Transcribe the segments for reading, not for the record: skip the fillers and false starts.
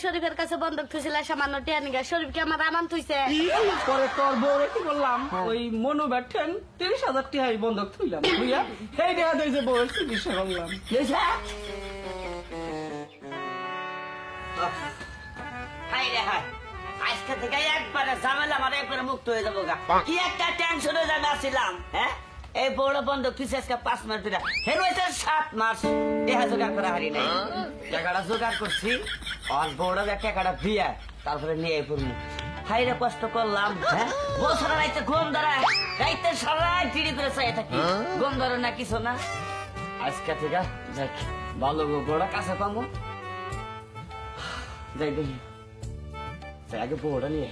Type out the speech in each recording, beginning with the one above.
শরীফের কাছে বন্ধক থুইছিল সামান্য টিয়া নিগা, শরীফ কি আমার আমান থুইছে? পরে তোর বউরে কি করলাম, ওই মনু ব্যাঠেন 30,000 টাকাই বন্ধক থুইলাম, বুঝা সেই টাকা দিয়ে যে বউয়ের চিকিৎসা করলাম। হাই রে হাই, আজকে থেকে একবারে ঝামেলা আমার একবারে মুক্ত হয়ে যাবো গা। কি একটা টেনশনে আমি আসছিলাম, হ্যাঁ এই বড় বন্ধক তুই আজকে 5 মাস দিলা, হেন হয়েছে 7 মাস টাকা জোগাড় করা হারি নাই। টাকাটা জোগাড় করছি আর বড় টাকাটা দিয়া তারপরে নিয়ে পড়বো। হাই রে কষ্ট করলাম, হ্যাঁ বছর রাইতে ঘুম ধরায়, রাইতে সারা চিড়ি করে চাই থাকি, ঘুম ধরে না কিছু না। আজকে থেকে যাক ভালো বড় কাছে পাবো, যাই দেখি আগে বউটা নিয়ে।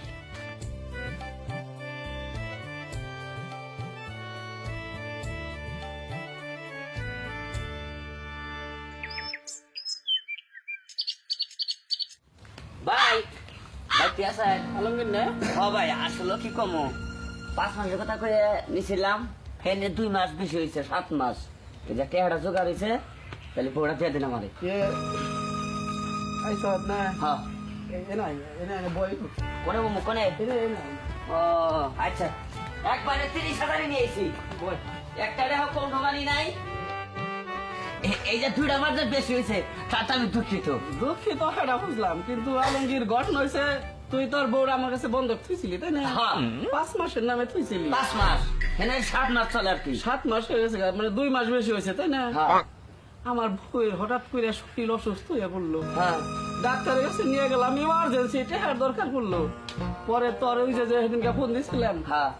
ভাই ভাই আছেন? আলমগীর না হ ভাই আসলে কি কমো, 5 মাসের কথা কয়ে নিছিলাম, হেনে 2 মাস বেশি হয়েছে, 7 মাস। এই যে টেহাটা জোগাড় হয়েছে, তাহলে বউটা দিয়ে দিন আমারে। আইসা না হ্যাঁ এনে বই কোনে বমু কোনে? এনে ও আচ্ছা, একবারে 30,000 নিয়েছি, একটা রেহা কম ঢোকানি নাই। এই যে 2টা মাস বেশি হয়েছে তাতে আমি দুঃখিত। দুঃখিত হেটা বুঝলাম, কিন্তু আলমগীর ঘটনা হয়েছে তুই তোর বউরা আমার কাছে বন্ধক থুইছিলি তাই না? হ্যাঁ 5 মাসের নামে থুইছিলি, 5 মাস, হেনে 7 মাস চলে আর কি। 7 মাস হয়ে গেছে, মানে 2 মাস বেশি হয়েছে তাই না? হ্যাঁ আমার বউয়ের হঠাৎ করে শরীর অসুস্থ হয়ে পড়লো, হ্যাঁ ডাক্তারের কাছে নিয়ে গেলাম, ইমার্জেন্সি টেহার দরকার পড়লো। পরে তোর ওই যে সেদিনকে ফোন দিছিলাম, হ্যাঁ,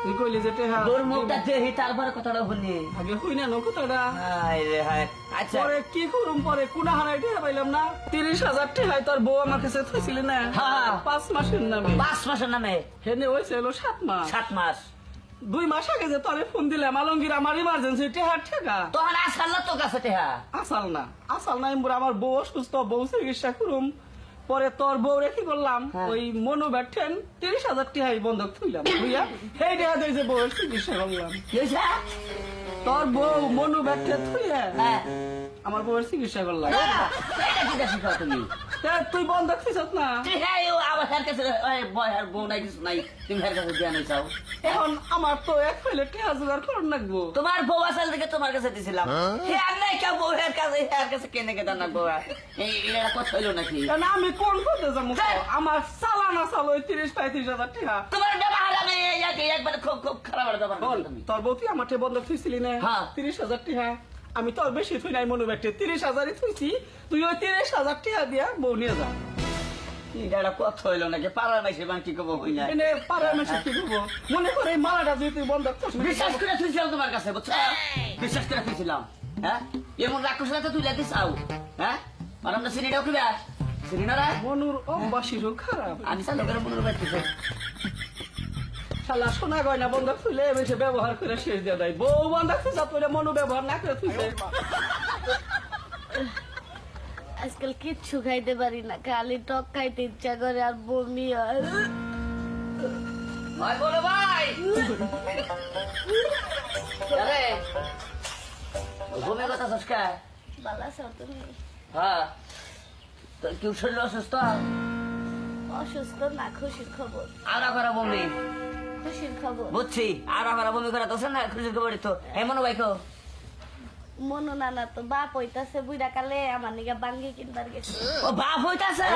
তুই কইলি যে টেহা তোর মুখটা দেখি তারপরে কথাটা শুনি। আগে হই না নকুতাটা। হায় রে হায়। আচ্ছা পরে কি করুম, পরে কোনা হারাই টেহা পাইলাম না, 30,000 টেহাই তোর বউ আমার কাছে থুইছিলি না হ্যাঁ। 5 মাসের নামে, 5 মাসের নামে হেনে হয়েছে হলো 7 মাস। 7 মাস। 2 মাস আগে যে তোরে ফোন দিলাম, আলমগীর আমার ইমার্জেন্সি টেহার ঠেকা তখন আসল না তোর কাছে টেহা? আসাল না, আসাল না এমবুর আমার বউ অসুস্থ, বউ চিকিৎসা করুম। পরে তোর বউ রেখে করলাম, হ্যাঁ। ওই মনু ব্যাঠেন 30,000 টাকাই বন্ধক থুইলাম, বুঝা সেই টাকা দিয়ে যে বউয়ের চিকিৎসা করলাম। কি হয়েছে? তোর বউ মনু ব্যাঠে থুইয়া হ্যাঁ আমার বউয়ের চিকিৎসা করলাম। না, এটা কি দেখি কও তুমি? তা তুই বন্ধক থুইছত না, টেহাই ও আবার হের কাছে, ওই বয় আর বউ নাই কিছু নাই, তুমি হের কাছে দিয়া নাই চাও। এখন আমার তো এক ফেলে টেহা জোগাড় করুন লাগবো। তোমার বউ আসল থেকে তোমার কাছে দিছিলাম, হে আর নাই কেউ বউ হের কাছে কেনে কে দানা বউ, এই এটা কথা হইলো নাকি? কারণ আমি কোন পথে যাবো, আমার চালানা চালো 30-35,000 টাকা। তোমার ব্যবহার আমি একবারে খুব খুব খারাপ ব্যবহার করো তুমি। তোর বউ তুই আমার বন্ধক থুইছিলি না হ্যাঁ। 30,000 টাকা, আমি তোর বেশি থুই নাই মনু ব্যাটে 30,000ই থুইছি, তুই ওই 30,000 টাকা দিয়া বউ নিয়ে যা। এটা একটা কথা হইলো নাকি? পাড়ার মাইসে বান কি কব হই না। এনে পাড়ার মেশে কি করবো, মনে করে এই মালাটা যদি তুই বন্ধক থুস না, বিশ্বাস করে তুইছিলাম তোমার কাছে, বুঝছো? বিশ্বাস করে তুইছিলাম, হ্যাঁ এমন রাক্ষসরা তো তুই লাগতে চাও, হ্যাঁ আর আমরা সিনেটাও কি ব্যাস সিনেরা মনুর অভ্যাসীরও খারাপ। আমি চালু করে মনে করতেছি শালা সোনা গয়না বন্ধক থুইলে বেশি ব্যবহার করে শেষ দিয়ে দেয়, বউ বন্ধক থুইছা তুই মনু ব্যবহার না করে থুইছে। আজকাল কিচ্ছু খাইতে পারি না, খালি টক খাইতে ইচ্ছা করে আর বমি হয়। ভাই বলো ভাই, আরে ঘুমের কথা সস্কা? বালা আছো তুমি? হ্যাঁ তোর কি শরীর অসুস্থ? অসুস্থ না, খুশির খবর। আর আবার বমি? খুশির খবর। বুঝছি, আর আবার বমি করা তো না, খুশির খবর তো এমন ভাই কো। মনু নানা তো বাপ হইতাছে, বুইড়া কালে আমার নিগা বাঙ্গি কিনবার গেছে। ও বাপ হইতাছে?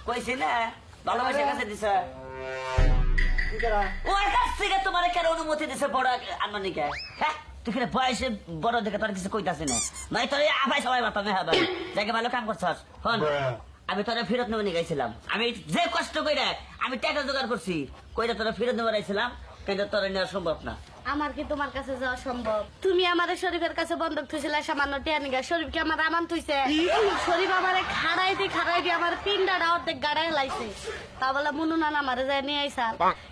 কইছি না ভালোবাসার কাছে দিছে, ওর কাছ থেকে তোমার কেন অনুমতি দিছে বড় আনমানিকে? হ্যাঁ তুই কিনা বয়সে বড় দেখে তোর কিছু কইতাছি না, মানে তোর আবাই সবাই মাতাম হ্যাঁ ভাই যাকে ভালো কাম করছস। হন আমি তোরা ফেরত নেবো নিয়ে গেছিলাম, আমি যে কষ্ট কইরা আমি টাকা জোগাড় করছি, কইরা তোরা ফেরত নেবো রাইছিলাম, কিন্তু তোরা নেওয়া সম্ভব না। আমার কি তোমার কাছে যাওয়া সম্ভব? তুমি আমারে শরীফের কাছে বন্ধক থুইছিল সামান্য টিয়া নিগা, শরীফ কি আমার আমান থুইছে? শরীফ আমারে খাড়াই দি আমার পিন্ডাটা অর্ধেক গাড়াই লাইছে, তা বলে মুনু নানা আমারে যায় নিয়ে আইসা,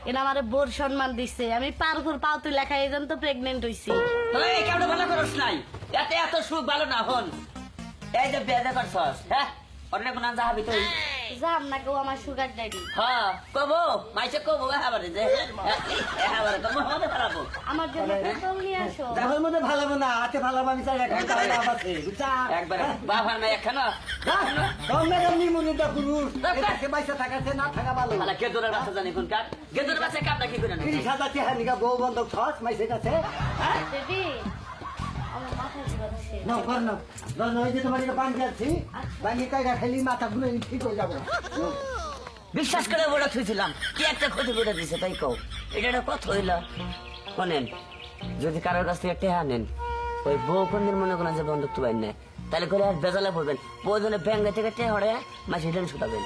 এনা আমারে বোর সম্মান দিচ্ছে, আমি পারফুর পাও তুই লেখা এই জন্য তো প্রেগনেন্ট হইছি। তোরা এই কেমন ভালো করস নাই, এত সুখ ভালো না। হন এই যে বেদে করছস, হ্যাঁ অন্য কোন যাবি তুই যাম না কেউ আমার সুগার ড্যাডি। হ্যাঁ কবো মাইসে কবো এবারে যে এবারে তো মহলে খারাপ আমার জন্য পেট্রোল নিয়ে আসো। দেহের মধ্যে ভালো না হাতে ভালো আমি চাই রাখা লাভ আছে বুঝছা একবারে বাবার না এখানে কমে মনিটা পুরুষ এটাকে পয়সা থাকাছে না থাকা ভালো আলা গেদুরের বাচ্চা জানি কোন কার গেদুরের বাচ্চা কামটা কি করে না 30,000 টাকা নিকা বউ বন্ধক ছস মাইসে কাছে ড্যাডি আমার মাথা ঘুরাচ্ছে। না কর না না ওই যে তোমার এটা পানি যাচ্ছি পানি কাইরা খালি মাথা ঘুরে ঠিক হয়ে যাবে বিশ্বাস করে বলে থুইছিলাম কি একটা ক্ষতি করে দিছে তাই কও এটা একটা কথা হইল শোনেন যদি কারোর কাছ থেকে টেহা নেন ওই বউ কোনদিন মনে করেন যে বন্ধুত্ব বাইন নেয় তাহলে করে আর বেজালে পড়বেন প্রয়োজনে ব্যাংকে থেকে টেহা হরে মাসে রিটার্ন ছুটাবেন